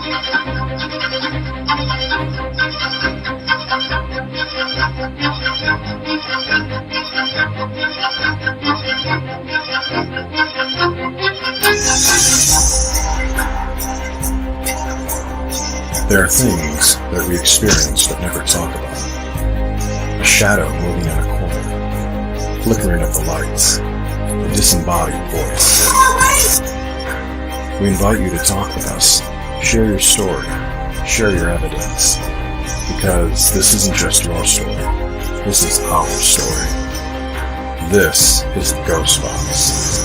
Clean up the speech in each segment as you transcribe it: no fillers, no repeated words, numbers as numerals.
There are things that we experience but never talk about. A shadow moving in a corner, flickering of the lights, a disembodied voice. We invite you to talk with us, share your story, share your evidence, because this isn't just your story, this is our story. This is the GhostBox.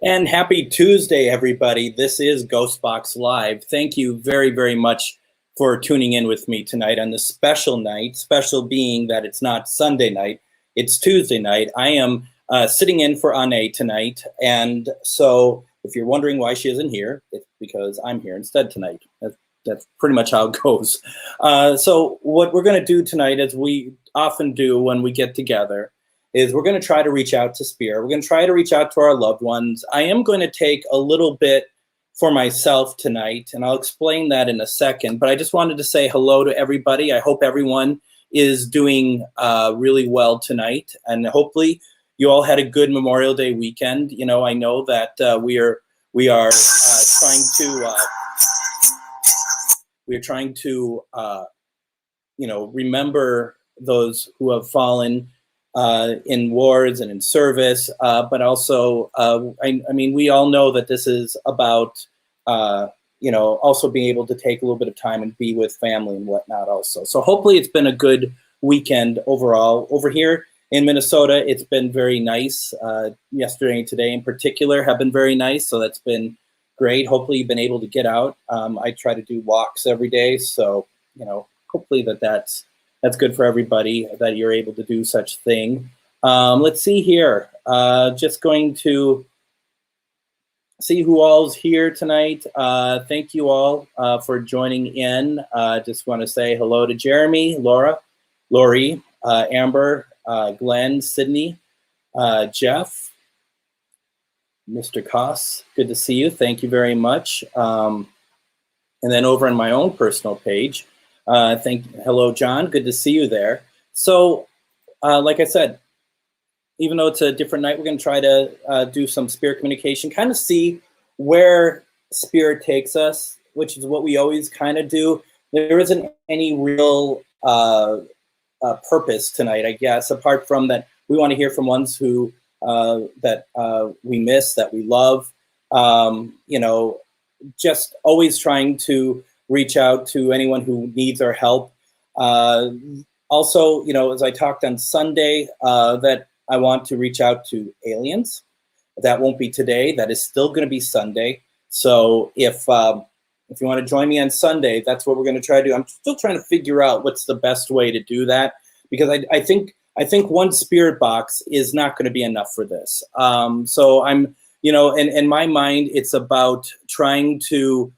And happy Tuesday, everybody. This is GhostBox Live. Thank you very, very much for tuning in with me tonight on this special night, special being that it's not Sunday night, it's Tuesday night. I am sitting in for Anne tonight, and so if you're wondering why she isn't here, it's because I'm here instead tonight. That's pretty much how it goes. So what we're going to do tonight, as we often do when we get together, is we're going to try to reach out to Spirit. We're going to try to reach out to our loved ones. I am going to take a little bit for myself tonight, and I'll explain that in a second. But I just wanted to say hello to everybody. I hope everyone is doing really well tonight, and hopefully you all had a good Memorial Day weekend. You know, I know that we are trying to remember those who have fallen in wars and in service, but also, I mean, we all know that this is about, also being able to take a little bit of time and be with family and whatnot also. So hopefully it's been a good weekend overall. Over here in Minnesota, it's been very nice. Yesterday and today in particular have been very nice, so that's been great. Hopefully you've been able to get out. I try to do walks every day, so, hopefully that's good for everybody that you're able to do such thing. Let's see here. Just going to see who all's here tonight. Thank you all for joining in. Just want to say hello to Jeremy, Lori, Amber, Glenn, Sydney, Jeff, Mr. Koss. Good to see you. Thank you very much. And then over on my own personal page, hello, John. Good to see you there. So, like I said, even though it's a different night, we're going to try to do some spirit communication, kind of see where spirit takes us, which is what we always kind of do. There isn't any real purpose tonight, I guess, apart from that we want to hear from ones who that we miss, that we love. Just always trying to reach out to anyone who needs our help. Also, as I talked on Sunday, that I want to reach out to aliens. That won't be today. That is still going to be Sunday. So if you want to join me on Sunday, that's what we're going to try to do. I'm still trying to figure out what's the best way to do that, because I think one spirit box is not going to be enough for this. So I'm, in my mind, it's about trying to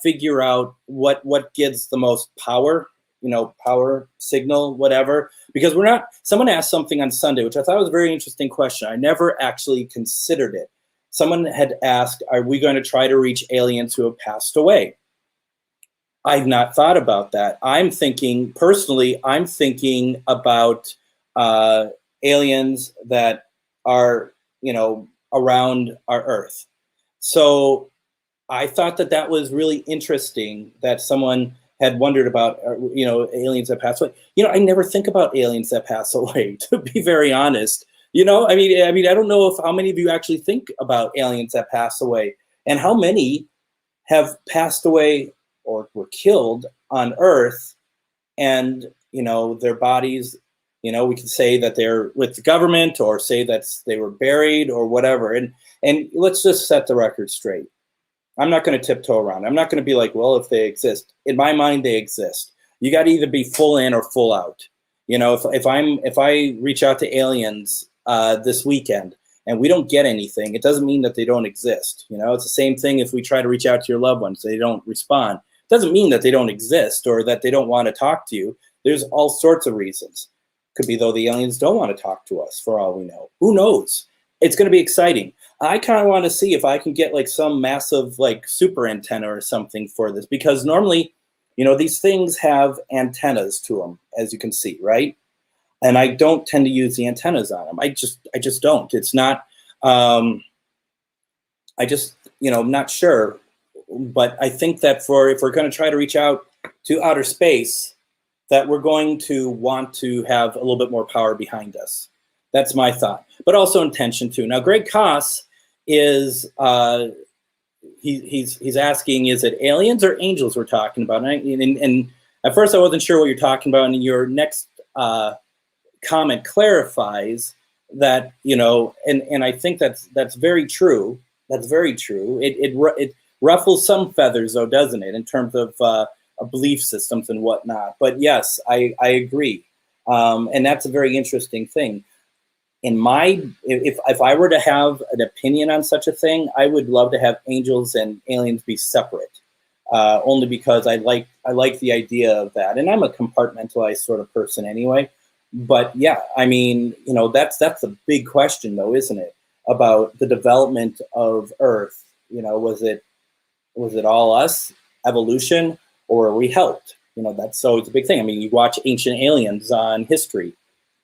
figure out what gives the most power, power signal, whatever, because someone asked something on Sunday, which I thought was a very interesting question. I never actually considered it. Someone had asked, are we going to try to reach aliens who have passed away? I've not thought about that. Personally, I'm thinking about aliens that are, around our Earth. So I thought that was really interesting that someone had wondered about, aliens that pass away. I never think about aliens that pass away, to be very honest. I don't know how many of you actually think about aliens that pass away, and how many have passed away or were killed on Earth, and, their bodies, we can say that they're with the government, or say that they were buried or whatever. And let's just set the record straight. I'm not going to tiptoe around. I'm not going to be like, well, if they exist. In my mind, they exist. You got to either be full in or full out. If I reach out to aliens this weekend and we don't get anything, it doesn't mean that they don't exist. It's the same thing if we try to reach out to your loved ones, they don't respond. It doesn't mean that they don't exist or that they don't want to talk to you. There's all sorts of reasons. Could be, though, the aliens don't want to talk to us, for all we know. Who knows? it's going to be exciting. I kind of want to see if I can get like some massive like super antenna or something for this, because normally, you know, these things have antennas to them, as you can see, right? And I don't tend to use the antennas on them. I just don't. It's not. I just, you know, I'm not sure, but I think that if we're going to try to reach out to outer space, that we're going to want to have a little bit more power behind us. That's my thought, but also intention too. Now, Greg Koss is he's asking, is it aliens or angels we're talking about? And at first I wasn't sure what you're talking about, and your next comment clarifies that, you know, and I think that's very true. That's very true. It ruffles some feathers, though, doesn't it, in terms of belief systems and whatnot. But yes, I agree, and that's a very interesting thing. If I were to have an opinion on such a thing, I would love to have angels and aliens be separate, only because I like the idea of that, and I'm a compartmentalized sort of person anyway. But yeah, I mean, you know, that's a big question, though, isn't it, about the development of Earth? You know, was it all us, evolution, or were we helped? You know, that's always a big thing. I mean, you watch Ancient Aliens on History.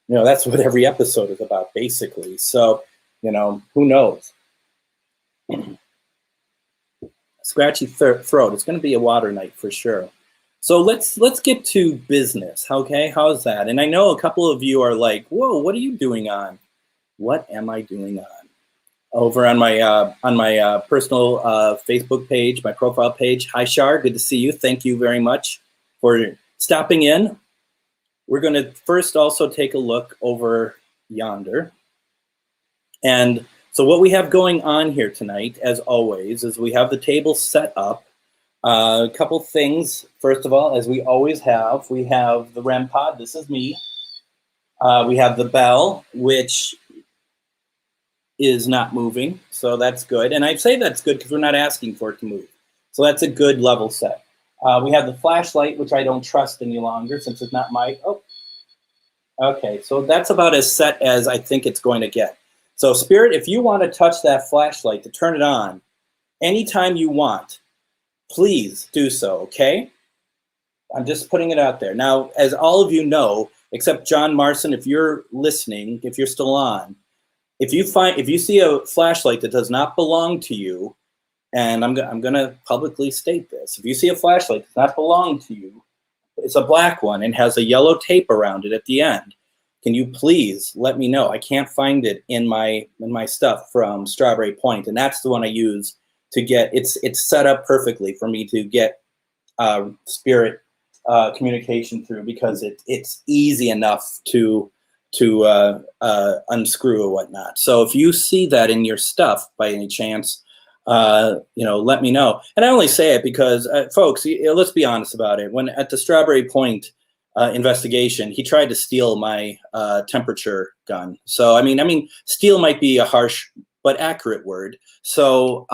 You know, that's what every episode is about, basically. So, you know, who knows? Scratchy throat. It's going to be a water night for sure. So let's get to business, okay? How's that? And I know a couple of you are like, "Whoa, what are you doing on? What am I doing on?" Over on my personal Facebook page, my profile page. Hi, Shar. Good to see you. Thank you very much for stopping in. We're going to first also take a look over yonder. And so what we have going on here tonight, as always, is we have the table set up. A couple things. First of all, as we always have, we have the REM pod. This is me. We have the bell, which is not moving, so that's good. And I say that's good because we're not asking for it to move. So that's a good level set. We have the flashlight, which I don't trust any longer since it's not my, okay, so that's about as set as I think it's going to get. So Spirit, if you want to touch that flashlight to turn it on anytime you want, please do so, okay? I'm just putting it out there. Now, as all of you know, except John Marson, if you're listening, if you're still on, if you see a flashlight that does not belong to you, and I'm going to publicly state this. If you see a flashlight that does not belong to you, it's a black one and has a yellow tape around it at the end, can you please let me know? I can't find it in my stuff from Strawberry Point, and that's the one I use to get, it's set up perfectly for me to get spirit communication through, because it's easy enough to unscrew or whatnot. So if you see that in your stuff by any chance, you know, let me know. And I only say it because, folks, let's be honest about it. When at the Strawberry Point investigation, he tried to steal my temperature gun. So I mean, steal might be a harsh but accurate word. So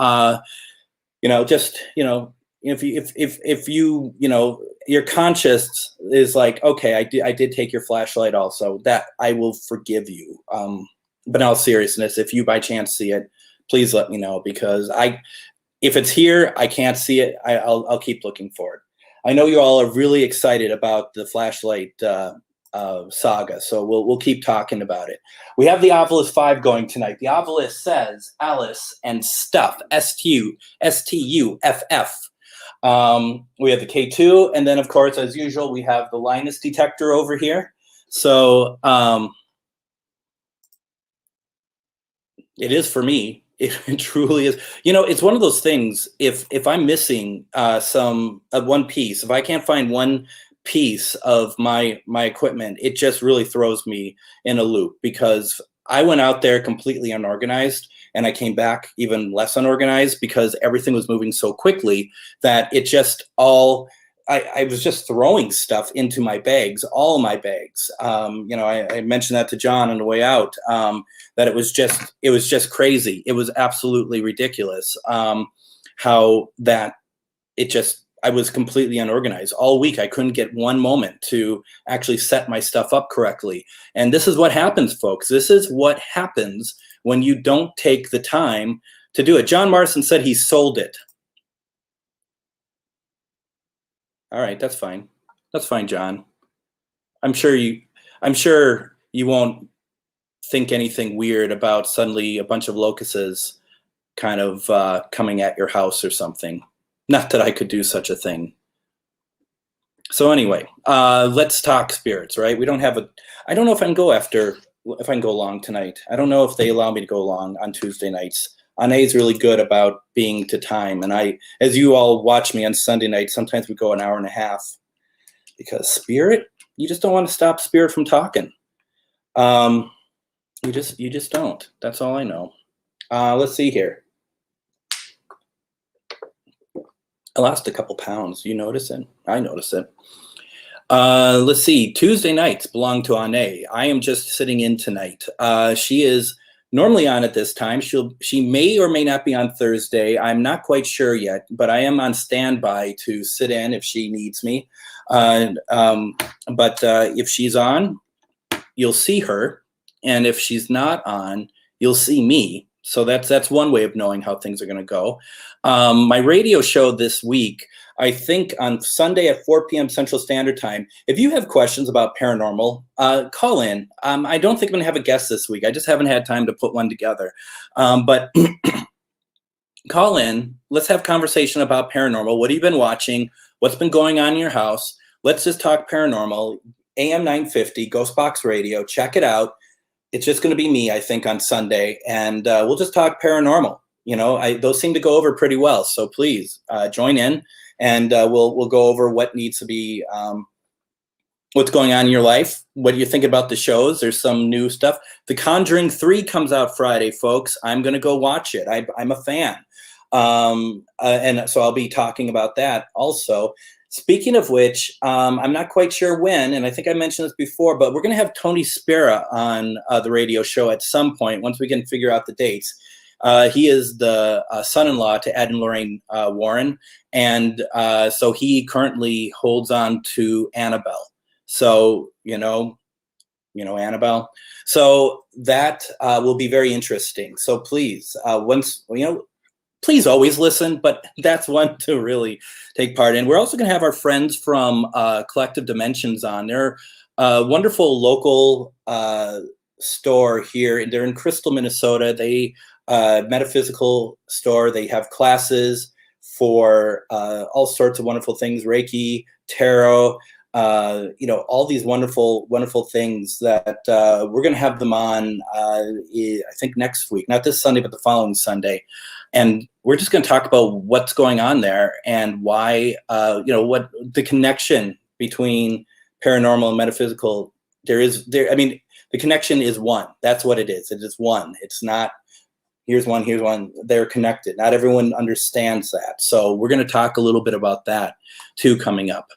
you know, just, you know, if you you know, your conscience is like, okay, I did take your flashlight also, that I will forgive you. But in all seriousness, if you by chance see it, please let me know, because if it's here, I can't see it. I'll keep looking for it. I know you all are really excited about the flashlight saga, so we'll keep talking about it. We have the Ovilus 5 going tonight. The Ovilus says Alice and Stuff, STUFF. We have the K2, and then of course, as usual, we have the Linus detector over here. So it is for me. It truly is. You know, it's one of those things. If I'm missing one piece, if I can't find one piece of my equipment, it just really throws me in a loop, because I went out there completely unorganized and I came back even less unorganized, because everything was moving so quickly that it just all, I was just throwing stuff into my bags, all of my bags. You know, I mentioned that to John on the way out, that it was just crazy. It was absolutely ridiculous how that I was completely unorganized all week. I couldn't get one moment to actually set my stuff up correctly. And this is what happens, folks. This is what happens when you don't take the time to do it. John Marson said he sold it. All right, that's fine. That's fine, John. I'm sure you won't think anything weird about suddenly a bunch of locusts kind of coming at your house or something. Not that I could do such a thing. So anyway, let's talk spirits, right? We don't have I don't know if I can go long tonight. I don't know if they allow me to go long on Tuesday nights. Anne is really good about being to time. And as you all watch me on Sunday night, sometimes we go an hour and a half because spirit, you just don't want to stop spirit from talking. You just don't. That's all I know. Let's see here. I lost a couple pounds. You notice it? I notice it. Let's see. Tuesday nights belong to Anne. I am just sitting in tonight. She is normally on at this time. She may or may not be on Thursday. I'm not quite sure yet, but I am on standby to sit in if she needs me. But if she's on, you'll see her, and if she's not on, you'll see me. So that's one way of knowing how things are going to go. My radio show this week, I think on Sunday at 4 p.m. Central Standard Time. If you have questions about paranormal, call in. I don't think I'm going to have a guest this week. I just haven't had time to put one together. But call in. Let's have conversation about paranormal. What have you been watching? What's been going on in your house? Let's just talk paranormal. AM 950, GhostBox Radio. Check it out. It's just going to be me, I think, on Sunday, and we'll just talk paranormal. You know, those seem to go over pretty well. So please join in, and we'll go over what needs to be, what's going on in your life. What do you think about the shows? There's some new stuff. The Conjuring 3 comes out Friday, folks. I'm going to go watch it. I'm a fan, and so I'll be talking about that also. Speaking of which, I'm not quite sure when, and I think I mentioned this before, but we're going to have Tony Spera on the radio show at some point once we can figure out the dates. He is the son-in-law to Ed and Lorraine Warren, and so he currently holds on to Annabelle. So, you know Annabelle. So that will be very interesting. So please, please always listen, but that's one to really take part in. We're also going to have our friends from Collective Dimensions on. They're a wonderful local store here. They're in Crystal, Minnesota. They metaphysical store. They have classes for all sorts of wonderful things, Reiki, tarot, all these wonderful, wonderful things that we're going to have them on, I think next week, not this Sunday, but the following Sunday. And we're just going to talk about what's going on there and why, what the connection between paranormal and metaphysical the connection is one. That's what it is. It is one. It's not, here's one. They're connected. Not everyone understands that. So we're going to talk a little bit about that too coming up.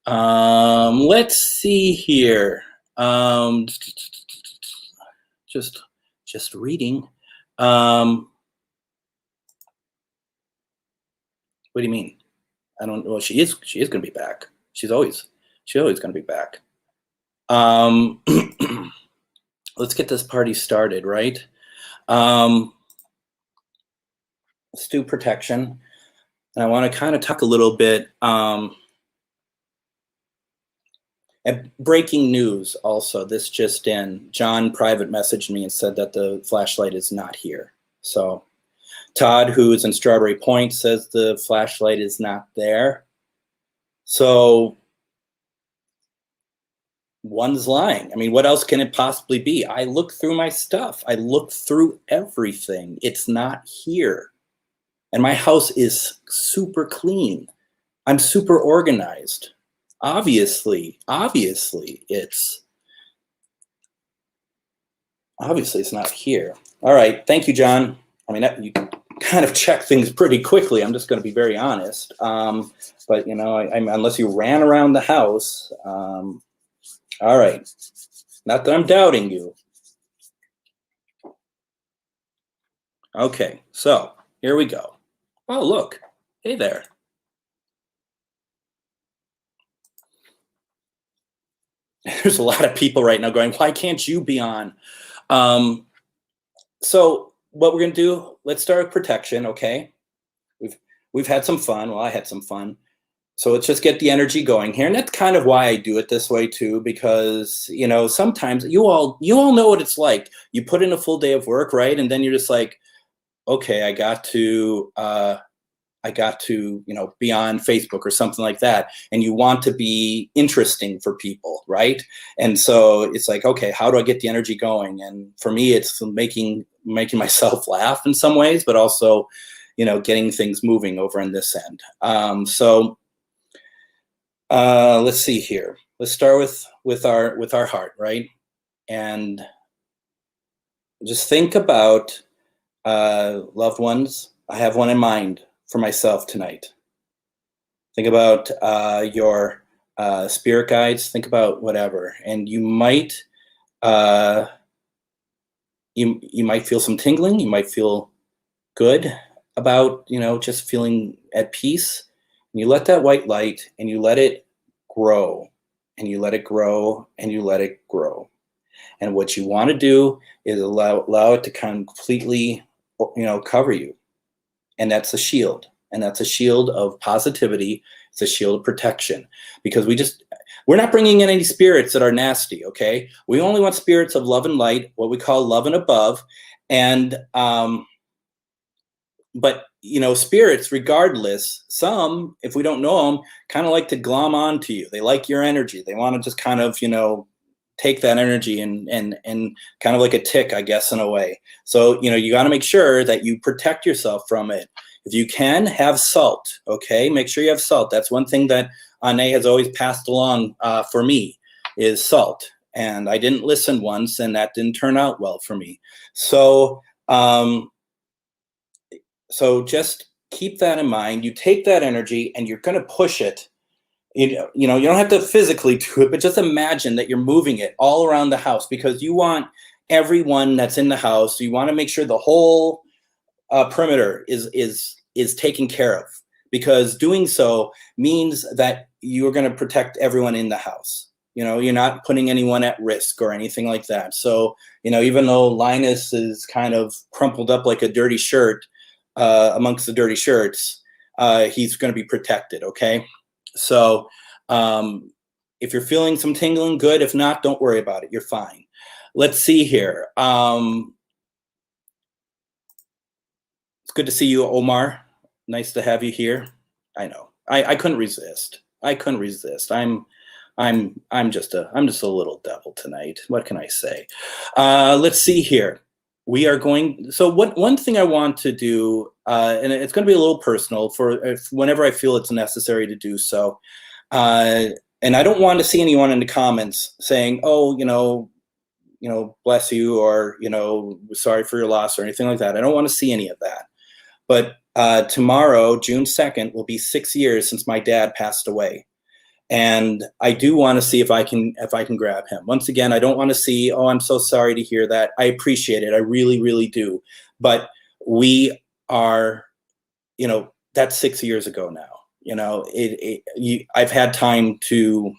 Let's see here. Just reading. What do you mean? I don't know. Well, she is going to be back. She's always going to be back. Let's get this party started, right? Let's do protection. And I want to kind of talk a little bit at breaking news also. This just in. John private messaged me and said that the flashlight is not here. So Todd, who is in Strawberry Point, says the flashlight is not there. So one's lying. I mean, what else can it possibly be? I looked through my stuff. I looked through everything. It's not here. And my house is super clean. I'm super organized. Obviously it's not here. All right. Thank you, John. I mean, you kind of check things pretty quickly. I'm just going to be very honest. But, unless you ran around the house. All right. Not that I'm doubting you. Okay. So here we go. Oh, look. Hey there. There's a lot of people right now going, why can't you be on? So what we're going to do, let's start with protection. Okay. We've had some fun. Well, I had some fun. So let's just get the energy going here. And that's kind of why I do it this way too, because, you know, sometimes you all know what it's like. You put in a full day of work, right? And then you're just like, okay, I got to, you know, be on Facebook or something like that. And you want to be interesting for people, right? And so it's like, okay, how do I get the energy going? And for me, it's making myself laugh in some ways, but also, you know, getting things moving over on this end. Let's see here. Let's start with our heart, right? And just think about loved ones. I have one in mind for myself tonight. Think about your spirit guides. Think about whatever, and you might you might feel some tingling. You might feel good about, you know, just feeling at peace. And you let that white light, and you let it grow, and you let it grow, and you let it grow. And what you want to do is allow it to completely, you know, cover you. And that's a shield. And that's a shield of positivity. It's a shield of protection, because we're not bringing in any spirits that are nasty. Okay. We only want spirits of love and light, what we call love and above. And, but, you know, spirits, regardless, some, if we don't know them, kind of like to glom onto you. They like your energy. They want to just kind of, you know, take that energy and kind of like a tick, I guess, in a way. So, you know, you got to make sure that you protect yourself from it. If you can, have salt. Okay. Make sure you have salt. That's one thing that Ane has always passed along for me, is salt. And I didn't listen once, and that didn't turn out well for me. So, so just keep that in mind. You take that energy and you're going to push it. You know, you don't have to physically do it, but just imagine that you're moving it all around the house, because you want everyone that's in the house. You want to make sure the whole perimeter is taken care of, because doing so means that you're going to protect everyone in the house. You know, you're not putting anyone at risk or anything like that. So, you know, even though Linus is kind of crumpled up like a dirty shirt amongst the dirty shirts, he's going to be protected. Okay. So if you're feeling some tingling, good. If not, don't worry about it. You're fine. Let's see here. It's good to see you, Omar. Nice to have you here. I know. I couldn't resist. I'm just a little devil tonight. What can I say? Let's see here. We are going. So one thing I want to do, and it's going to be a little personal whenever I feel it's necessary to do so. And I don't want to see anyone in the comments saying, "Oh, you know, bless you," or, you know, sorry for your loss, or anything like that. I don't want to see any of that. But tomorrow, June 2nd, will be 6 years since my dad passed away. And I do want to see if I can grab him. Once again, I don't want to see, "Oh, I'm so sorry to hear that." I appreciate it. I really, really do. But we are, you know, that's 6 years ago now. You know, I've had time to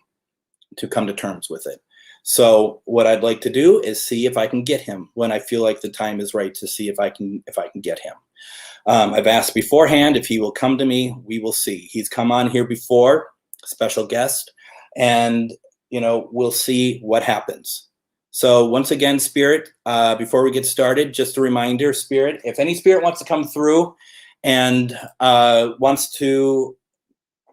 come to terms with it. So what I'd like to do is see if I can get him when I feel like the time is right, to see if I can get him. I've asked beforehand if he will come to me. We will see. He's come on here before, special guest, and, you know, we'll see what happens. So once again, Spirit, before we get started, just a reminder, Spirit, if any spirit wants to come through and wants to,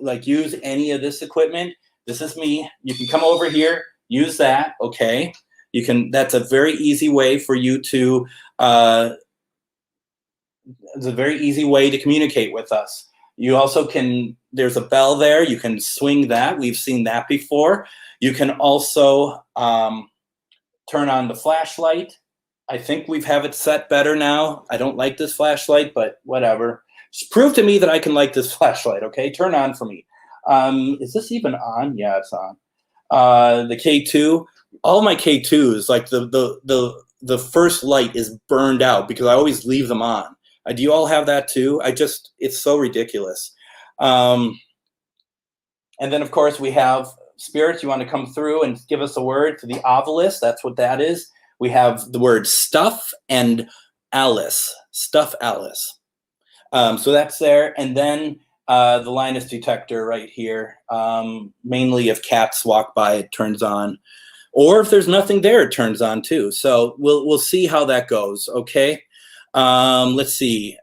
like, use any of this equipment, this is me. You can come over here, use that. Okay. You can, that's a very easy way for you to, it's a very easy way to communicate with us. You also can, there's a bell there. You can swing that. We've seen that before. You can also turn on the flashlight. I think we have it set better now. I don't like this flashlight, but whatever. Just prove to me that I can like this flashlight, okay? Turn on for me. Is this even on? Yeah, it's on. The K2, all my K2s, like the first light is burned out because I always leave them on. Do you all have that too? It's so ridiculous. And then, of course, we have spirits. You want to come through and give us a word to the obelisk. That's what that is. We have the word stuff and Alice, Stuff Alice. So that's there. And then the Linus detector right here. Mainly if cats walk by, it turns on. Or if there's nothing there, it turns on too. So we'll see how that goes, okay? Let's see.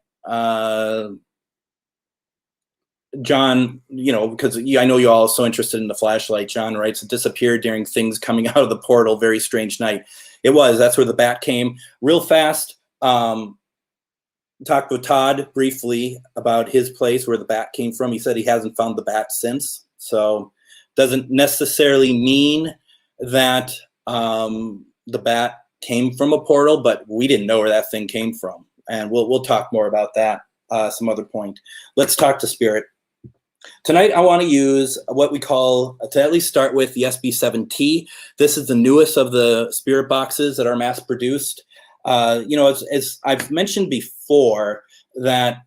John, because I know you all are so interested in the flashlight. John writes, it disappeared during things coming out of the portal. Very strange night. It was. That's where the bat came. Real fast. Talked with Todd briefly about his place where the bat came from. He said he hasn't found the bat since. So doesn't necessarily mean that the bat came from a portal, but we didn't know where that thing came from. And we'll talk more about that some other point. Let's talk to Spirit. Tonight, I want to use what we call, to at least start with, the SB7T. This is the newest of the Spirit boxes that are mass produced. As I've mentioned before, that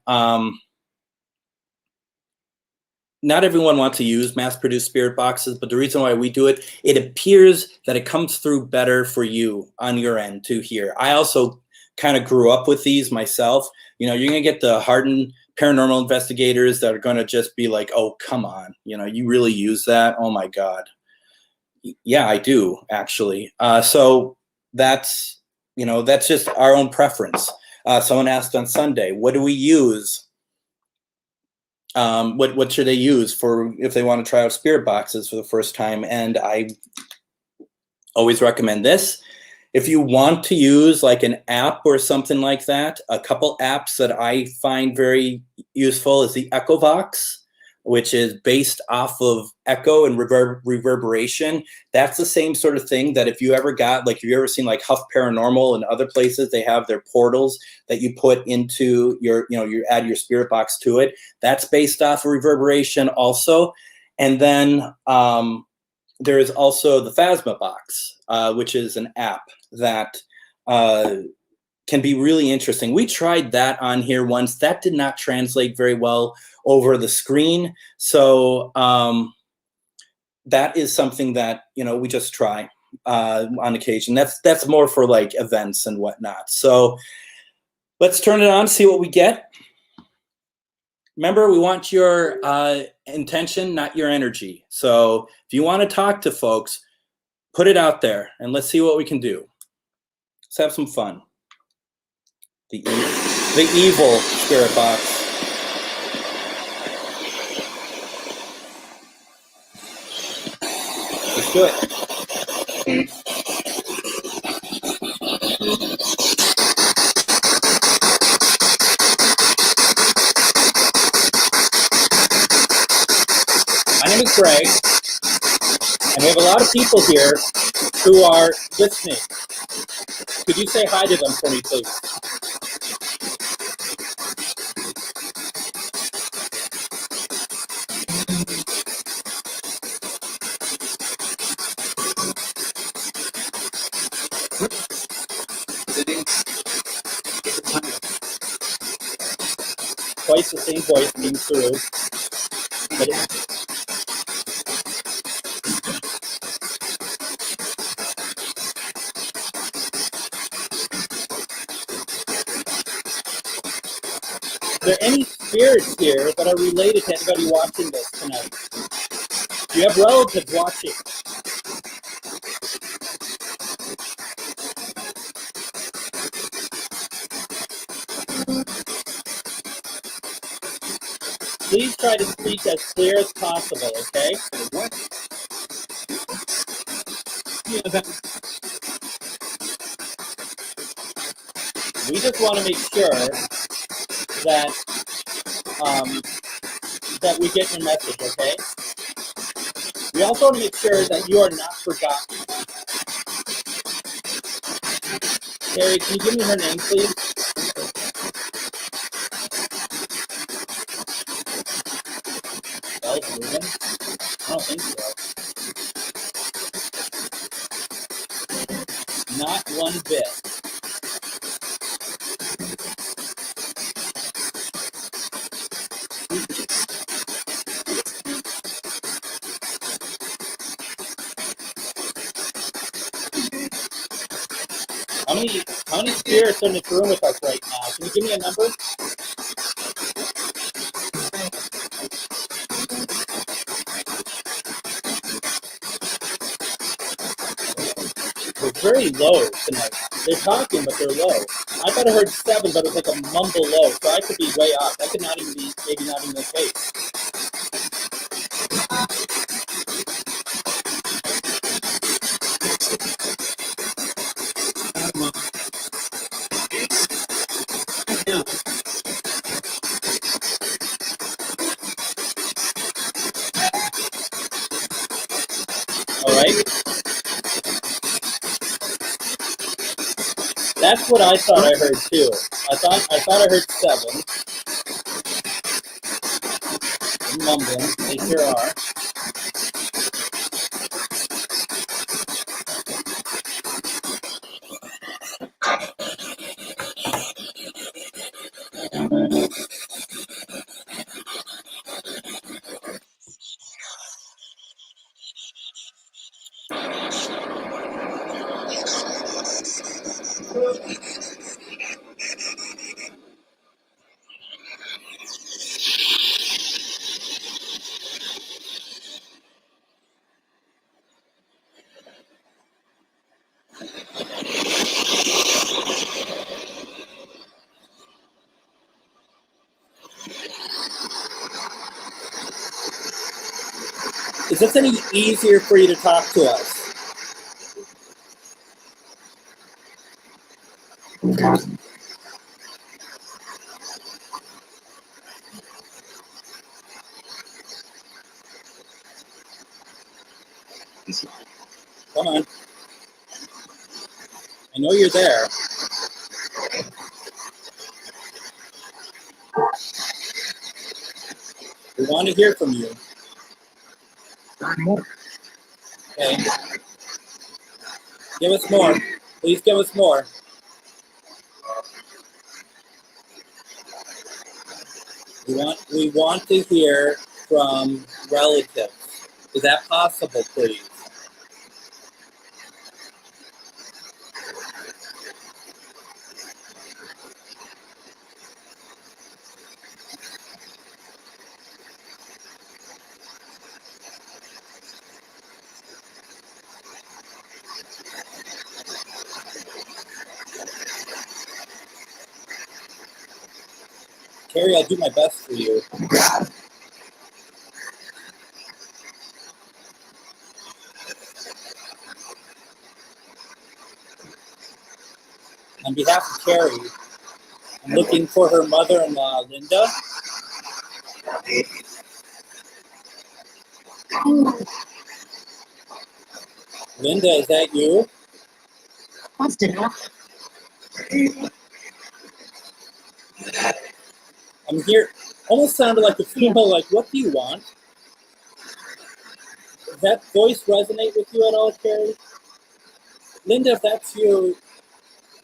not everyone wants to use mass-produced Spirit boxes, but the reason why we do it, it appears that it comes through better for you on your end too here. I also kind of grew up with these myself. You're going to get the hardened paranormal investigators that are going to just be like, oh, come on. You really use that? Oh, my God. Yeah, I do, actually. So that's just our own preference. Someone asked on Sunday, what do we use? What should they use for if they want to try out Spirit boxes for the first time? And I always recommend this. If you want to use like an app or something like that, a couple apps that I find very useful is the EchoVox, which is based off of echo and reverberation. That's the same sort of thing that if you ever seen like Huff Paranormal and other places, they have their portals that you put into your, you add your Spirit box to it. That's based off of reverberation also. And then there is also the Phasma box, which is an app that can be really interesting. We tried that on here once. That did not translate very well over the screen. So that is something that, we just try on occasion. That's more for like events and whatnot. So let's turn it on, see what we get. Remember, we want your intention, not your energy. So if you want to talk to folks, put it out there and let's see what we can do. Let's have some fun. The evil Spirit box. Let's do it. My name is Greg, and we have a lot of people here who are listening. Could you say hi to them for me, please? Twice the same voice came through. Are there any spirits here that are related to anybody watching this tonight? Do you have relatives watching? Please try to speak as clear as possible, okay? What? We just want to make sure that that we get your message, okay? We also want to make sure that you are not forgotten. Carrie, can you give me her name, please? Belle's moving? I don't think so. Not one bit. How many How many spirits are in this room with us right now? Can you give me a number? They're very low tonight. They're talking, but they're low. I thought I heard 7, but it was like a mumble low, so I could be way off. That could not even be, maybe not even the case. All right. That's what I thought I heard too. I thought I heard 7. They're mumbling. They sure are. Is this any easier for you to talk to us? Come on. I know you're there. We want to hear from you. Okay. Give us more. Please give us more. We want to hear from relatives. Is that possible, please? Carrie, I'll do my best for you. On behalf of Carrie, I'm looking for her mother-in-law, Linda. Linda, is that you? I'm here. Almost sounded like a female, like, what do you want? Does that voice resonate with you at all, Carrie? Linda, if that's you,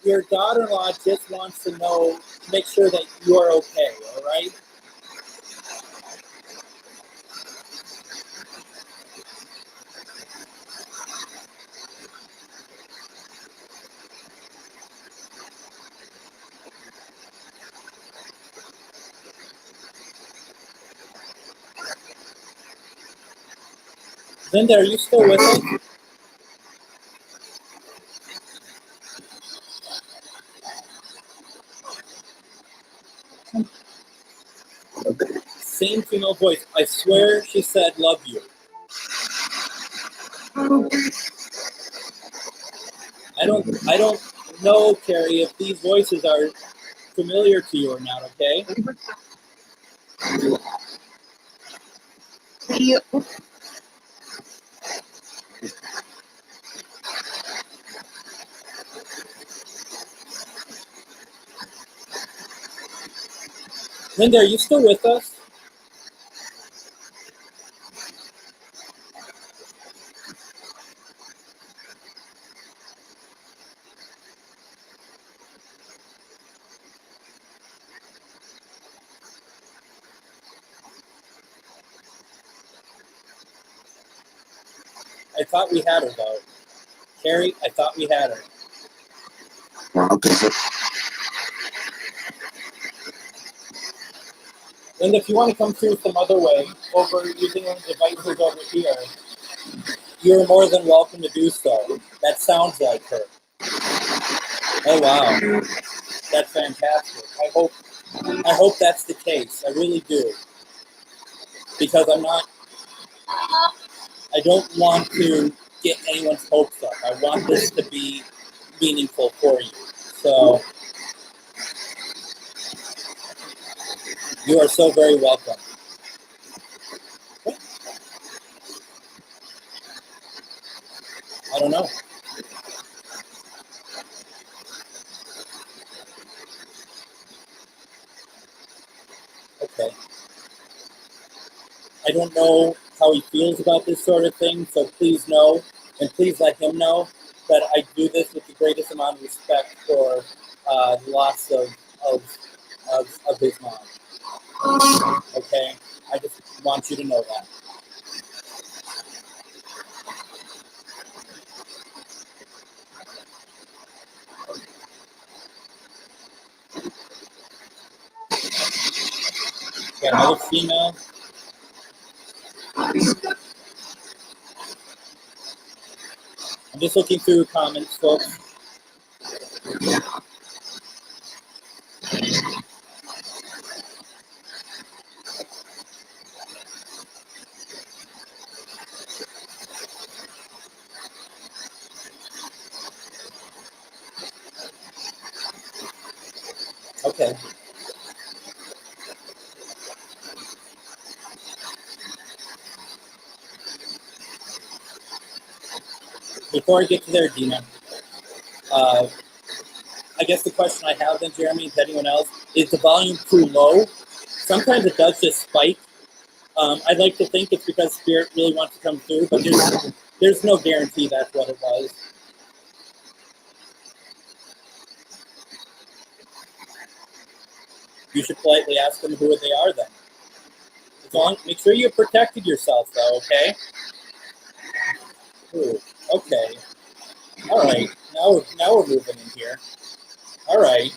your daughter-in-law just wants to know, make sure that you are okay, all right? Linda, are you still with us? Same female voice. I swear she said, love you. I don't know, Carrie, if these voices are familiar to you or not, okay? Linda, are you still with us? I thought we had her, though. Carrie, I thought we had her. And if you want to come through some other way, over using the devices over here, you're more than welcome to do so. That sounds like her. Oh wow, that's fantastic. I hope that's the case. I really do, because I don't want to get anyone's hopes up. I want this to be meaningful for you. So you are so very welcome. I don't know. Okay. I don't know how he feels about this sort of thing, so please know, and please let him know that I do this with the greatest amount of respect for the loss of his mom. Okay? I just want you to know that. Got another female. I'm just looking through comments, folks. Okay. Before I get to there, Dina, I guess the question I have then, Jeremy, and to anyone else, is the volume too low? Sometimes it does just spike. I'd like to think it's because Spirit really wants to come through, but there's no guarantee that's what it was. You should politely ask them who they are then. Make sure you protected yourself, though, okay? Ooh, okay. All right. Now we're moving in here. All right.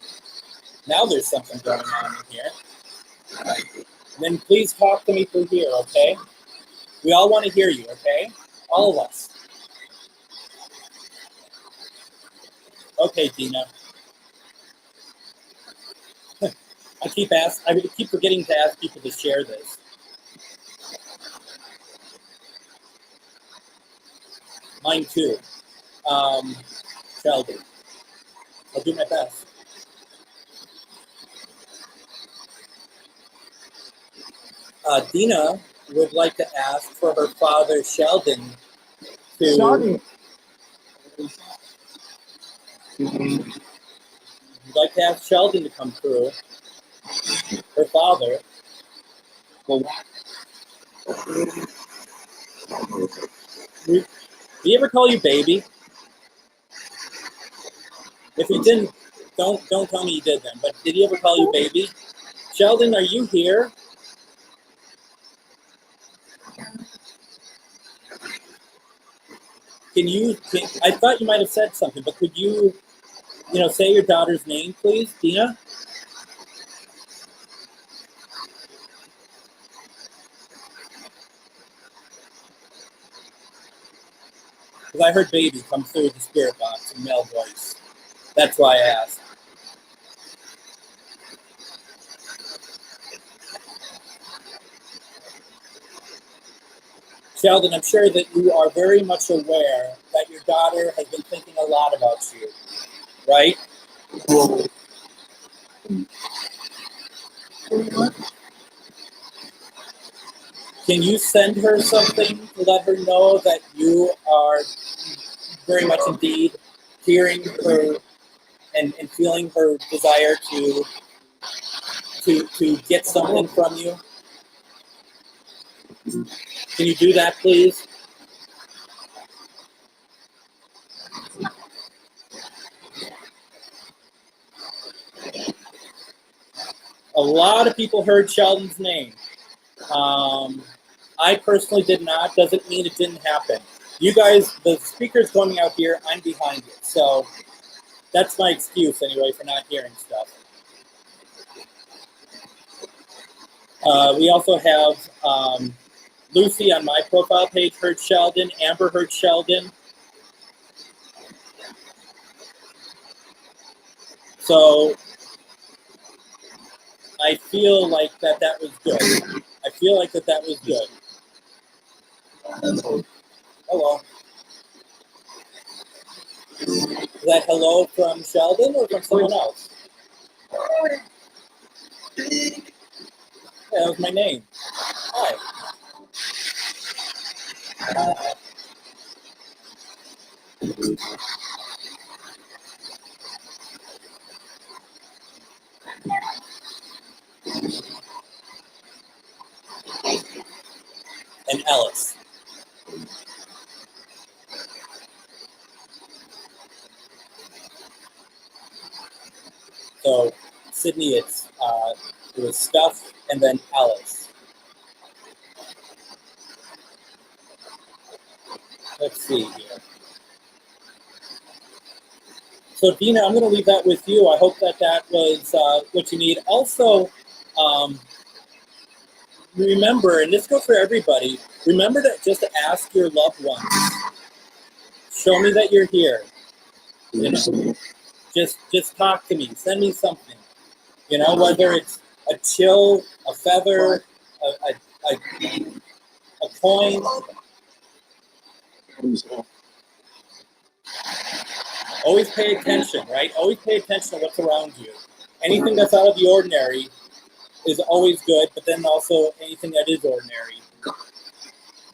Now there's something going on in here. Then please talk to me through here, okay? We all want to hear you, okay? All of us. Okay, Dina. I keep forgetting to ask people to share this. Mine too. Sheldon. I'll do my best. Dina would like to ask for her father, Sheldon, to... Would like to ask Sheldon to come through. Her father. Did he ever call you baby? If he didn't, don't tell me he did then. But did he ever call you baby? Sheldon, are you here? I thought you might have said something, but could you, say your daughter's name, please, Dina? Because I heard baby come through the spirit box in male voice. That's why I asked. Sheldon, I'm sure that you are very much aware that your daughter has been thinking a lot about you, right? Can you send her something to let her know that you are very much indeed hearing her and feeling her desire to get something from you? Can you do that, please? A lot of people heard Sheldon's name. I personally did not. Doesn't mean it didn't happen. You guys, the speaker's going out here. I'm behind it. So That's my excuse anyway for not hearing stuff. We also have Lucy on my profile page heard Sheldon. Amber heard Sheldon. So I feel like that was good. I feel like that was good. Hello. Is that hello from Sheldon or from someone else? Yeah, that was my name. Hi. And Ellis. So Sydney, it was Stuff and then Alice. Let's see here. So Dina, I'm going to leave that with you. I hope that was what you need. Also, remember, and this goes for everybody, remember to just ask your loved ones. Show me that you're here. You know, just talk to me. Send me something. You know, whether it's a chill, a feather, a coin. Always pay attention, right? Always pay attention to what's around you. Anything that's out of the ordinary is always good, but then also anything that is ordinary.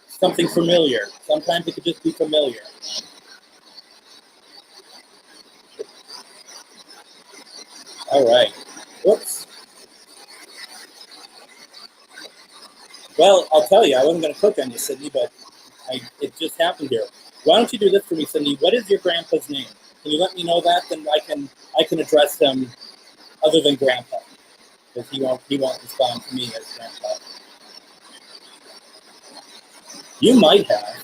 Something familiar. Sometimes it could just be familiar. All right. Whoops. Well, I'll tell you, I wasn't going to cook on you, Sydney, but it just happened here. Why don't you do this for me, Sydney? What is your grandpa's name? Can you let me know that? Then I can address him other than Grandpa, because he won't respond to me as Grandpa. You might have.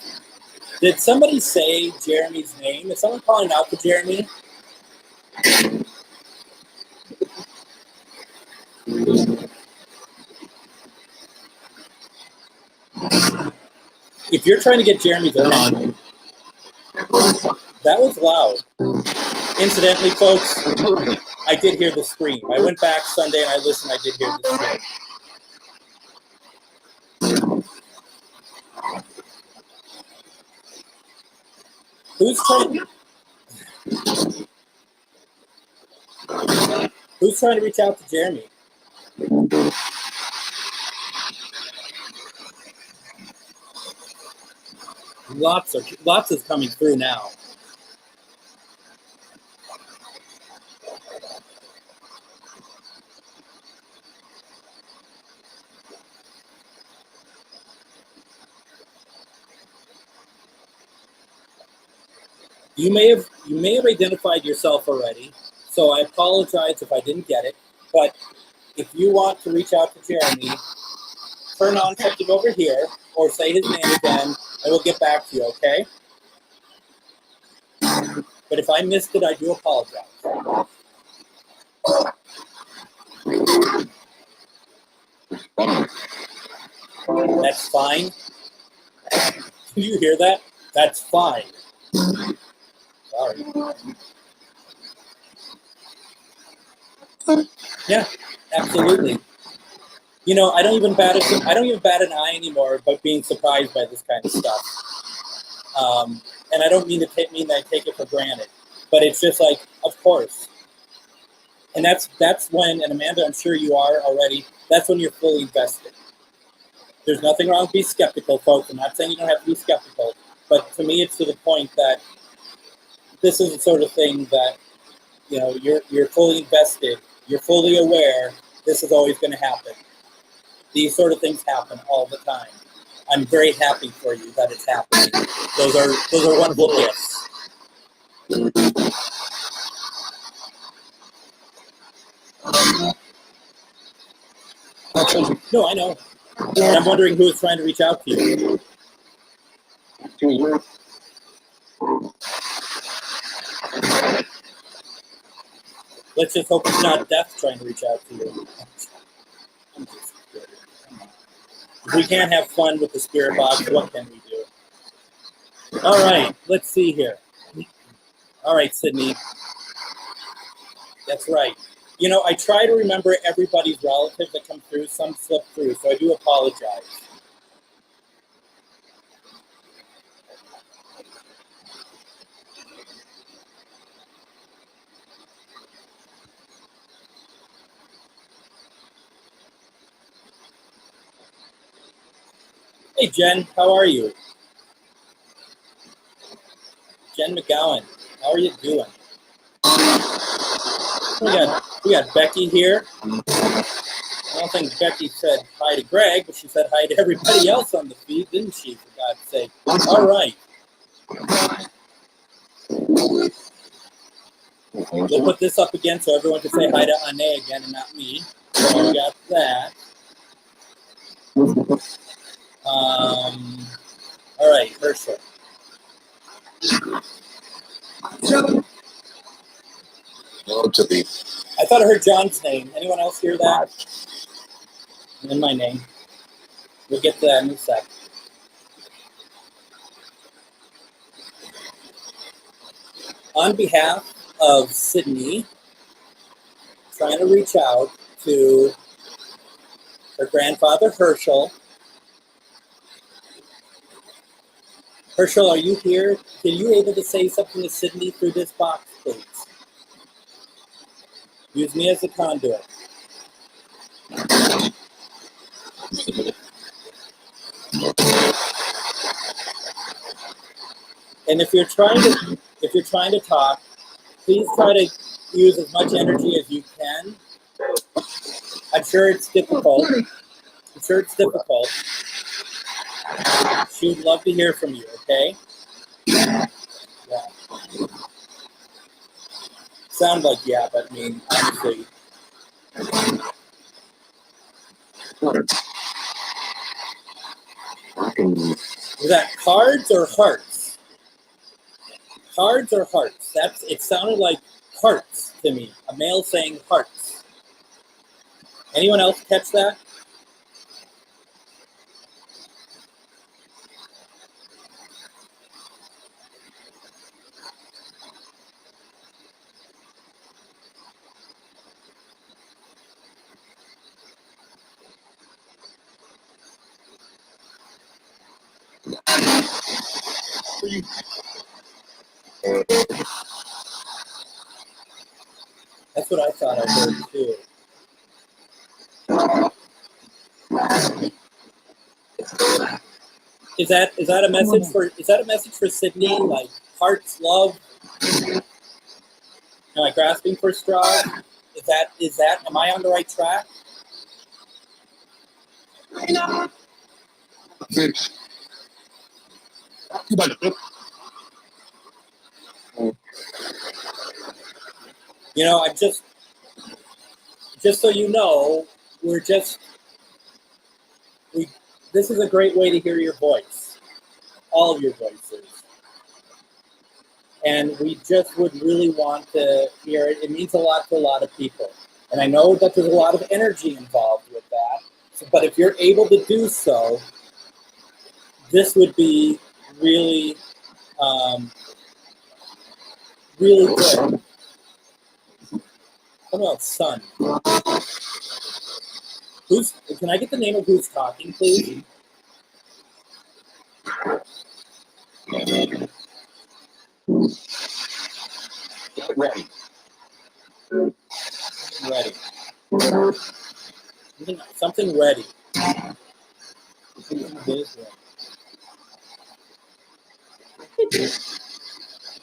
Did somebody say Jeremy's name? Is someone calling out to Jeremy? If you're trying to get Jeremy's attention, that was loud. Incidentally, folks, I did hear the scream. I went back Sunday and I listened. I did hear the scream. Who's trying to reach out to Jeremy? Lots is coming through now. You may have identified yourself already, so I apologize if I didn't get it. But if you want to reach out to Jeremy, turn on something over here or say his name again, and we'll get back to you, okay? But if I missed it, I do apologize. That's fine. Do you hear that? That's fine. Sorry. Yeah, absolutely. You know, I don't even bat an eye anymore about being surprised by this kind of stuff. And I don't mean that I take it for granted, but it's just like, of course. And that's when, and Amanda, I'm sure you are already, that's when you're fully invested. There's nothing wrong with being skeptical, folks. I'm not saying you don't have to be skeptical, but to me, it's to the point that this is the sort of thing that, you know, you're fully invested, you're fully aware this is always going to happen. These sort of things happen all the time. I'm very happy for you that it's happening. Those are wonderful gifts. No, I know. And I'm wondering who is trying to reach out to you. Let's just hope it's not death trying to reach out to you. I'm just kidding. Come on. If we can't have fun with the spirit box, what can we do? All right, let's see here. All right, Sydney. That's right. You know, I try to remember everybody's relatives that come through. Some slip through, so I do apologize. Hey, Jen, how are you? Jen McGowan, how are you doing? We got Becky here. I don't think Becky said hi to Greg, but she said hi to everybody else on the feed, didn't she, for God's sake? All right. We'll put this up again so everyone can say hi to Ane again and not me. So we got that. All right, Herschel. I thought I heard John's name. Anyone else hear that? And then my name. We'll get to that in a sec. On behalf of Sydney, trying to reach out to her grandfather, Herschel. Herschel, are you here? Are you able to say something to Sydney through this box, please? Use me as a conduit. And if you're trying to talk, please try to use as much energy as you can. I'm sure it's difficult. She would love to hear from you, okay? Yeah. Sound like yeah, but I mean, honestly. Is that cards or hearts? Cards or hearts? It sounded like hearts to me. A male saying hearts. Anyone else catch that? That's what I thought I heard too. Is that a message for Sydney? Like hearts, love? Am I grasping for straws? Is that am I on the right track? You know, just so you know, this is a great way to hear your voice, all of your voices. And we just would really want to hear it. It means a lot to a lot of people. And I know that there's a lot of energy involved with that. But if you're able to do so, this would be really, really good. What about son? Can I get the name of who's talking, please? Get ready. Ready. Something ready.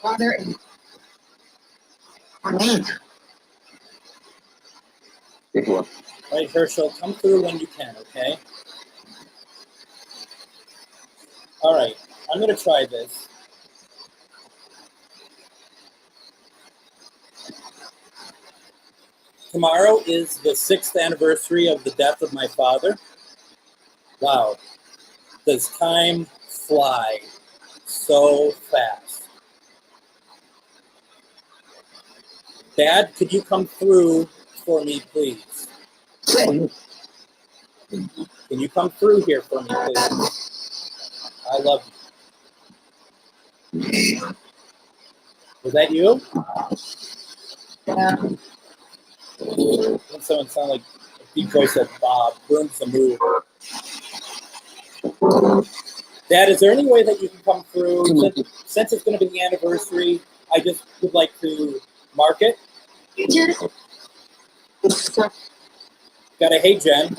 Father and Amen. All right, Herschel, come through when you can, okay? All right, I'm going to try this. Tomorrow is the 6th anniversary of the death of my father. Wow, does time fly so fast? Dad, could you come through for me, please? Can you come through here for me, please? I love you. Was that you? Yeah. Didn't someone sound like a deep voice of Bob? Burns the move. Dad, is there any way that you can come through? Since it's going to be the anniversary, I just would like to mark it. Got a hey, Jen.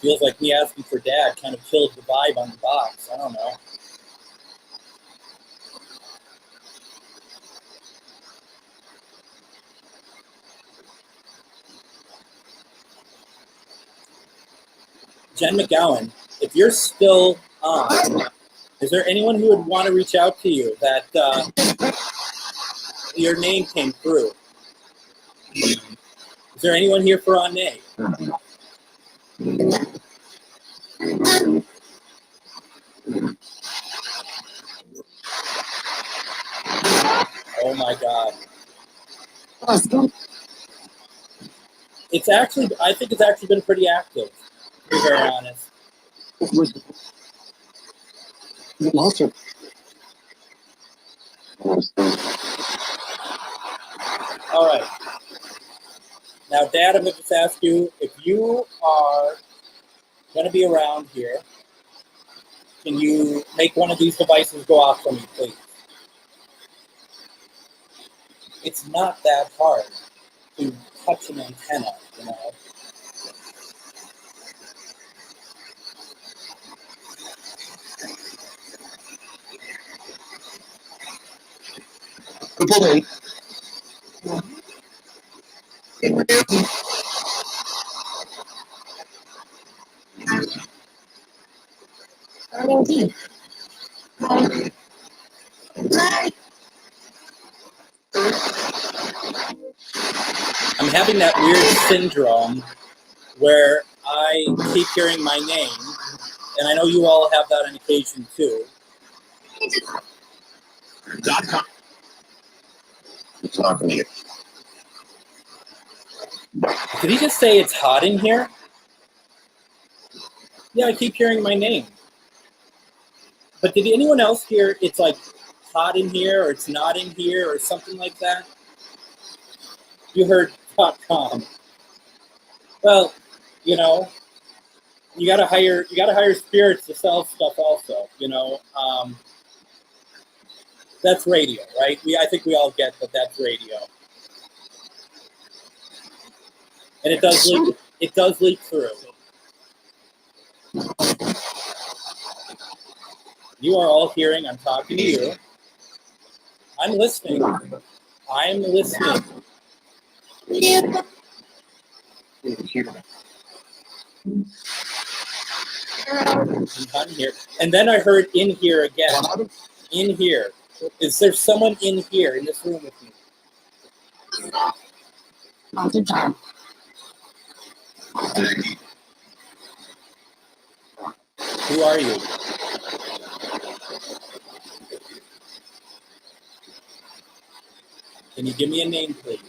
Feels like me asking for Dad kind of killed the vibe on the box. I don't know. Jen McGowan, if you're still on, is there anyone who would want to reach out to you that your name came through? Is there anyone here for on name? Oh my God. It's actually, I think it's actually been pretty active, to be very honest. All right. Now, Dad, I'm going to just ask you, if you are going to be around here, can you make one of these devices go off for me, please? It's not that hard to touch an antenna, you know. I'm having that weird syndrome where I keep hearing my name, and I know you all have that on occasion too. Did he just say it's hot in here? Yeah, I keep hearing my name. But did anyone else hear it's like hot in here, or it's not in here, or something like that? You heard .com. Well, you know, you gotta hire spirits to sell stuff also, you know. That's radio, right? I think we all get that that's radio. And it does leak through. You are all hearing, I'm talking to you. I'm listening. I'm listening. I'm here. And then I heard in here again. In here. Is there someone in here in this room with me? Who are you? Can you give me a name, please?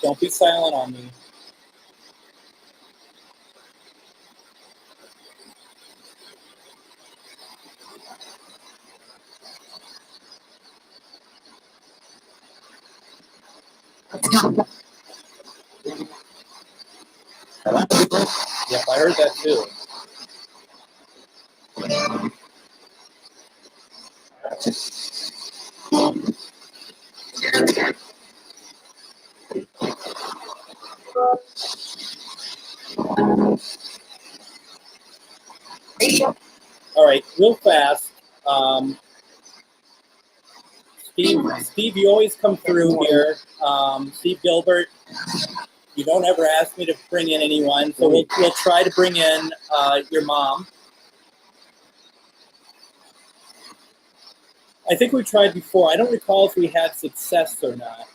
Don't be silent on me. Yep, I heard that too. All right, real fast. Steve, you always come through here. Steve Gilbert, you don't ever ask me to bring in anyone, so we'll try to bring in your mom. I think we tried before. I don't recall if we had success or not.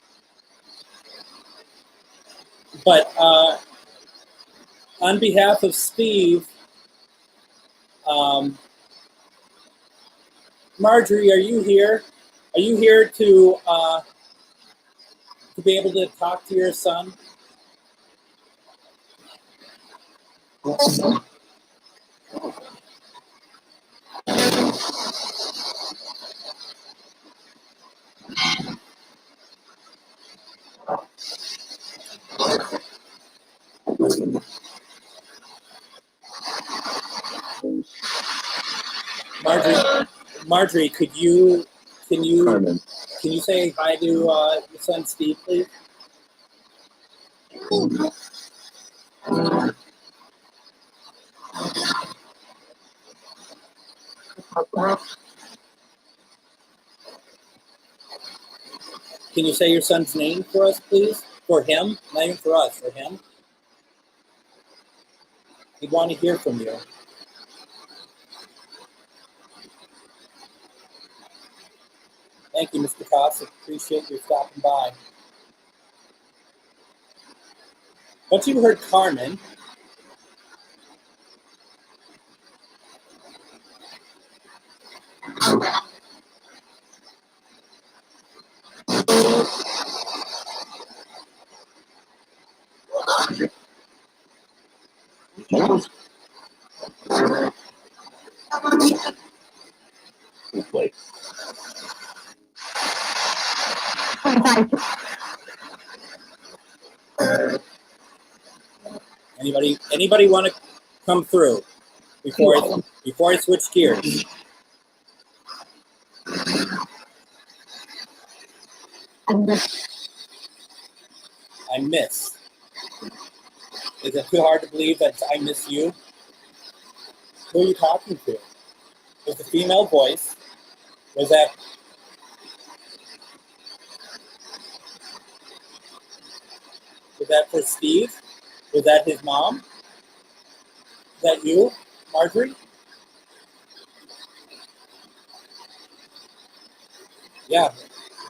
But on behalf of Steve, Marjorie, are you here? Are you here to be able to talk to your son? Marjorie, can you say hi to your son Steve, please? Can you say your son's name for us, please? For him, not even for us, for him. We'd want to hear from you. Thank you, Mr. Cox. Appreciate you stopping by. Once you heard Carmen, anybody want to come through before I switch gears? I miss. Is it too hard to believe that I miss you? Who are you talking to? It's a female voice. Was that for Steve? Was that his mom? Is that you, Marjorie? Yeah,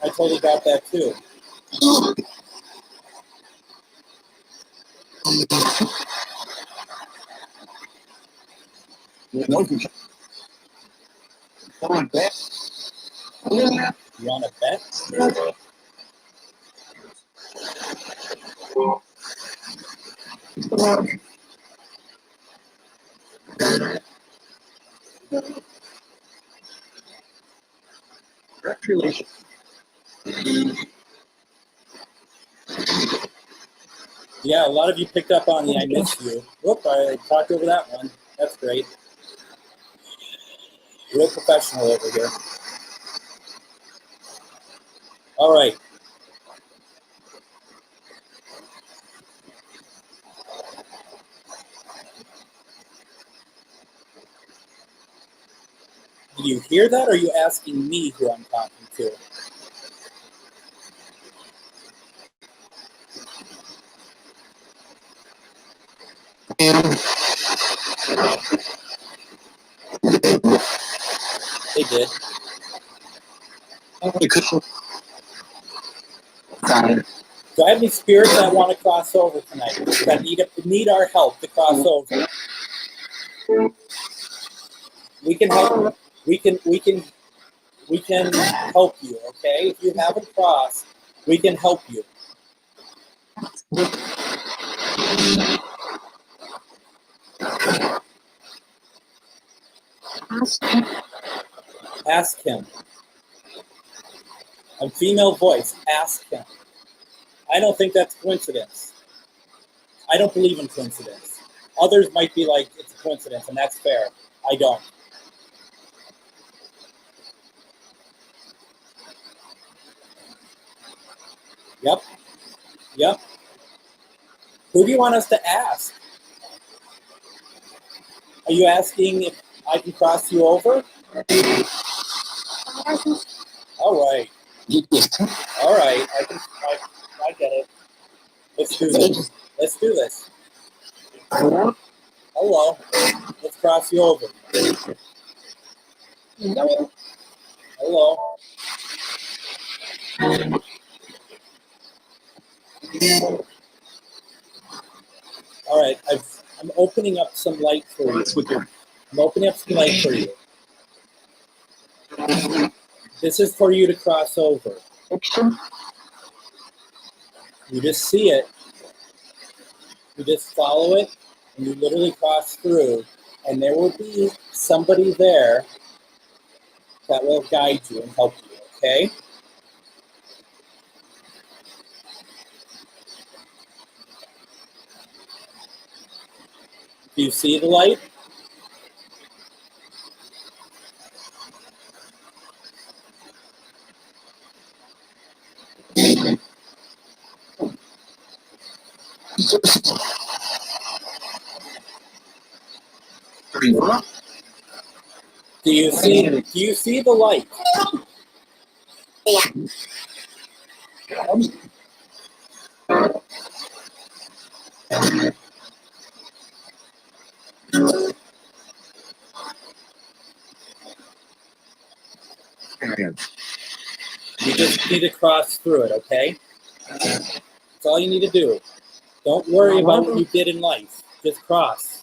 I totally got that too. You want to bet? You want to bet? Yeah, a lot of you picked up on the I miss you. Whoop, I talked over that one. That's great. Real professional over here. All right. Do you hear that, or are you asking me who I'm talking to? They did. Do I have any spirits that want to cross over tonight? That need our help to cross over? We can help. We can help you. Okay, if you haven't crossed, we can help you. Ask him. A female voice. Ask him. I don't think that's coincidence. I don't believe in coincidence. Others might be like, it's a coincidence, and that's fair. I don't. Yep. Yep. Who do you want us to ask? Are you asking if I can cross you over? All right. All right. I get it. Let's do this. Let's do this. Hello. Let's cross you over. Hello. Hello. All right, I'm opening up some light for you. I'm opening up some light for you. This is for you to cross over. You just see it. You just follow it, and you literally cross through, and there will be somebody there that will guide you and help you, okay? Do you see the light? Do you see the light? You just need to cross through it, okay? That's all you need to do. Don't worry about what you did in life. Just cross.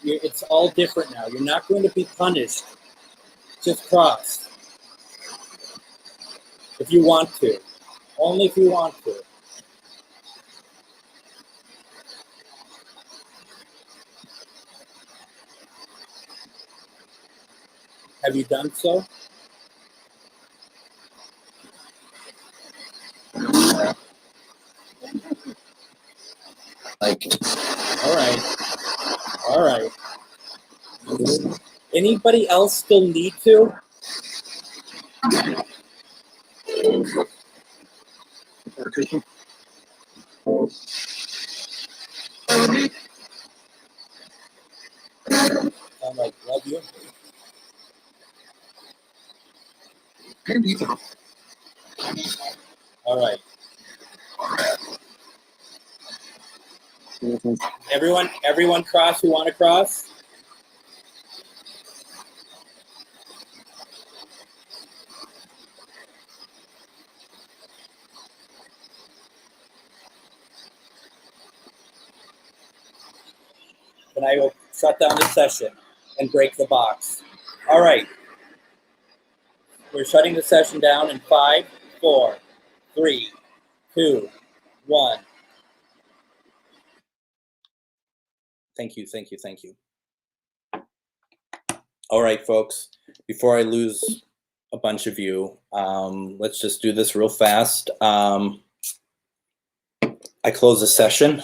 It's all different now. You're not going to be punished. Just cross. If you want to. Only if you want to. Have you done so? All right. All right. Anybody else still need to? I'm like, love you. All right. Everyone cross who want to cross? Then I will shut down the session and break the box. All right. We're shutting the session down in 5, 4, 3, 2, 1. Thank you, thank you, thank you. All right, folks, before I lose a bunch of you, let's just do this real fast. I close the session.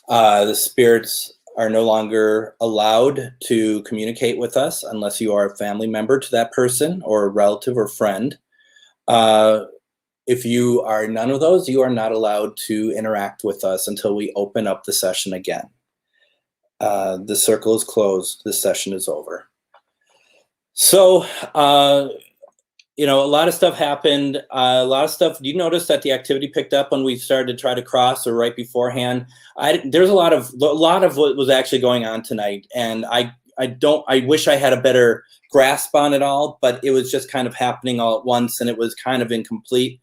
The spirits are no longer allowed to communicate with us unless you are a family member to that person or a relative or friend. If you are none of those, you are not allowed to interact with us until we open up the session again. The circle is closed. This session is over. So, you know, a lot of stuff happened. A lot of stuff. You notice that the activity picked up when we started to try to cross, or right beforehand. There's a lot of what was actually going on tonight, and I wish I had a better grasp on it all, but it was just kind of happening all at once, and it was kind of incomplete.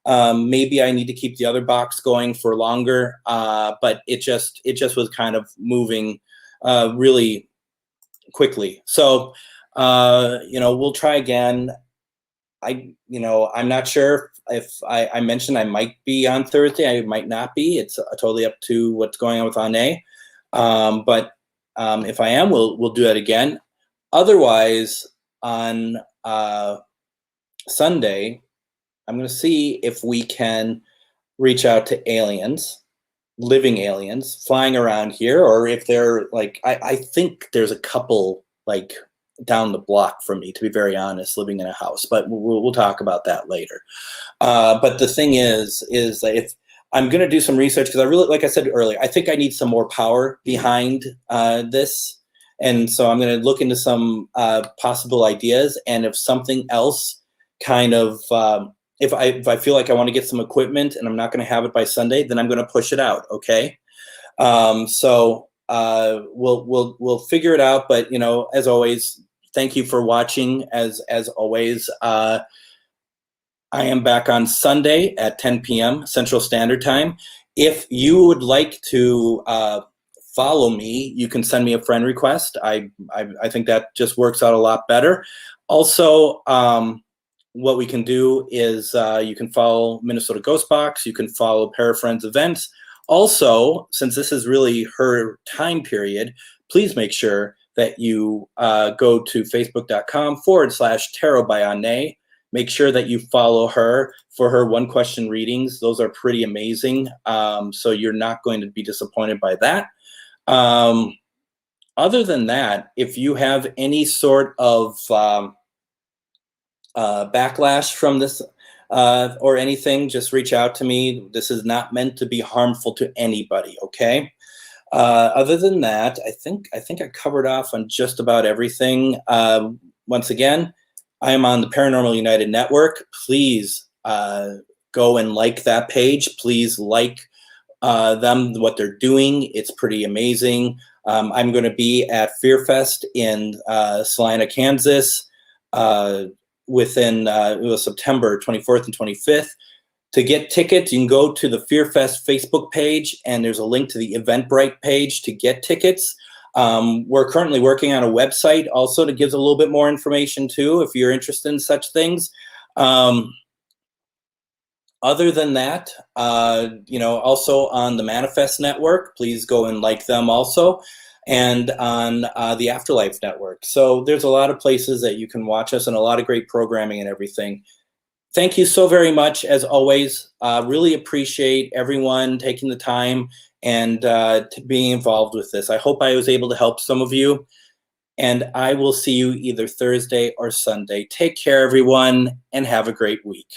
Maybe I need to keep the other box going for longer, but it just was kind of moving really quickly. So, you know, we'll try again. I'm not sure if I mentioned I might be on Thursday. I might not be. It's totally up to what's going on with Ane. But if I am, we'll do that again. Otherwise, on Sunday, I'm going to see if we can reach out to aliens, living aliens, flying around here, or if they're like, I think there's a couple like down the block from me, to be very honest, living in a house, but we'll talk about that later. But the thing is that if I'm going to do some research, because I really, like I said earlier, I think I need some more power behind this. And so I'm going to look into some possible ideas. And if something else kind of, if I feel like I want to get some equipment and I'm not going to have it by Sunday, then I'm going to push it out. Okay. So we'll figure it out. But as always, thank you for watching. As always, I am back on Sunday at 10 p.m. Central Standard Time. If you would like to follow me, you can send me a friend request. I think that just works out a lot better. Also, what we can do is you can follow Minnesota GhostBox. You can follow Parafriends Events. Also, since this is really her time period, please make sure that you go to facebook.com/Tarot by Anne. Make sure that you follow her for her one-question readings. Those are pretty amazing. So you're not going to be disappointed by that. Other than that, if you have any sort of backlash from this or anything, just reach out to me. This is not meant to be harmful to anybody, okay? Other than that, I think I covered off on just about everything. Once again, I am on the Paranormal United Network. Please go and like that page. Please like them, what they're doing. It's pretty amazing. I'm going to be at Fear Fest in Salina, Kansas within September 24th and 25th. To get tickets, you can go to the Fear Fest Facebook page, and there's a link to the Eventbrite page to get tickets. We're currently working on a website also that gives a little bit more information too, if you're interested in such things. Other than that, also on the Manifest Network, please go and like them also, and on the Afterlife Network. So there's a lot of places that you can watch us and a lot of great programming and everything. Thank you so very much, as always. Really appreciate everyone taking the time and being involved with this. I hope I was able to help some of you, and I will see you either Thursday or Sunday. Take care, everyone, and have a great week.